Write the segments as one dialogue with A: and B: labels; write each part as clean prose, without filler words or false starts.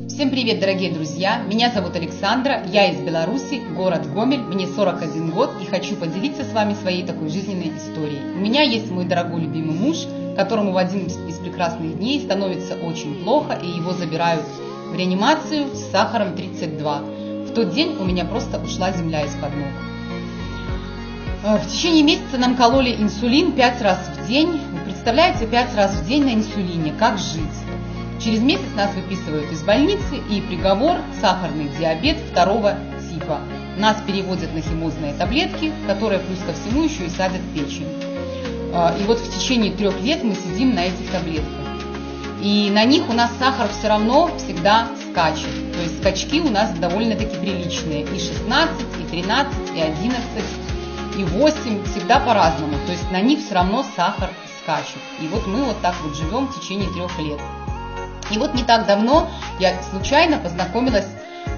A: Всем привет, дорогие друзья! Меня зовут Александра, я из Беларуси, город Гомель, мне 41 год и хочу поделиться с вами своей такой жизненной историей. У меня есть мой дорогой любимый муж, которому в один из прекрасных дней становится очень плохо и его забирают в реанимацию с сахаром 32. В тот день у меня просто ушла земля из-под ног. В течение месяца нам кололи инсулин 5 раз в день. Вы представляете, 5 раз в день на инсулине, как жить? Через месяц нас выписывают из больницы и приговор – сахарный диабет 2 типа. Нас переводят на химозные таблетки, которые плюс ко всему еще и садят в печень. И вот в течение 3 лет мы сидим на этих таблетках. И на них у нас сахар все равно всегда скачет. То есть скачки у нас довольно-таки приличные. И 16, и 13, и 11, и 8, всегда по-разному. То есть на них все равно сахар скачет. И вот мы вот так вот живем в течение 3 лет. И вот не так давно я случайно познакомилась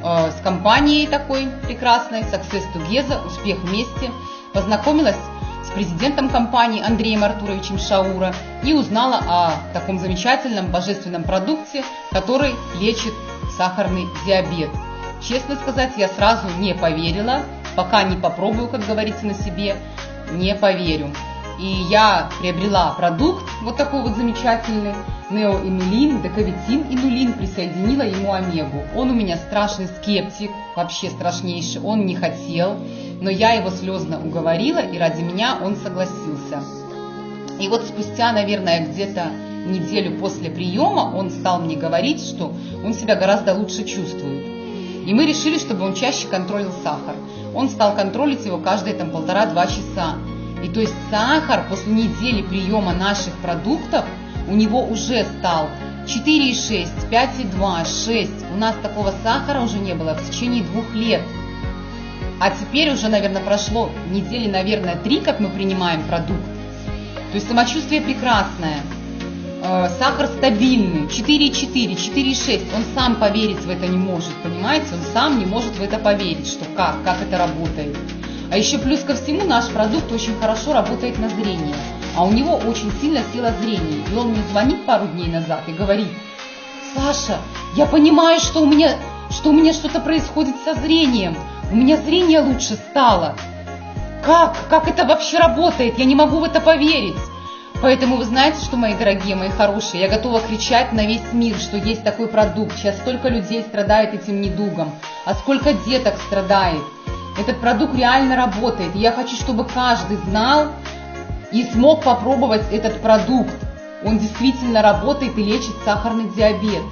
A: с компанией такой прекрасной, Success Together, успех вместе. Познакомилась с президентом компании Андреем Артуровичем Шаура и узнала о таком замечательном божественном продукте, который лечит сахарный диабет. Честно сказать, я сразу не поверила, пока не попробую, как говорится, на себе, не поверю. И я приобрела продукт вот такой вот замечательный, неоинулин, дековитин инулин, присоединила ему омегу. Он у меня страшный скептик, вообще страшнейший, он не хотел, но я его слезно уговорила, и ради меня он согласился. И вот спустя, наверное, где-то неделю после приема он стал мне говорить, что он себя гораздо лучше чувствует. И мы решили, чтобы он чаще контролил сахар. Он стал контролить его каждые 1,5-2 часа. И то есть сахар после недели приема наших продуктов у него уже стал 4,6, 5,2, 6. У нас такого сахара уже не было в течение 2 лет. А теперь уже, наверное, прошло недели, наверное, 3, как мы принимаем продукт. То есть самочувствие прекрасное. Сахар стабильный, 4,4, 4,6. Он сам поверить в это не может, понимаете? Он сам не может в это поверить, что как это работает. А еще плюс ко всему наш продукт очень хорошо работает на зрение. А у него очень сильно села зрение. И он мне звонит пару дней назад и говорит: Саша, я понимаю, что у меня что-то происходит со зрением. У меня зрение лучше стало. Как это вообще работает? Я не могу в это поверить. Поэтому вы знаете, что, мои дорогие, мои хорошие, я готова кричать на весь мир, что есть такой продукт. Сейчас столько людей страдает этим недугом, а сколько деток страдает. Этот продукт реально работает. И я хочу, чтобы каждый знал и смог попробовать этот продукт. Он действительно работает и лечит сахарный диабет.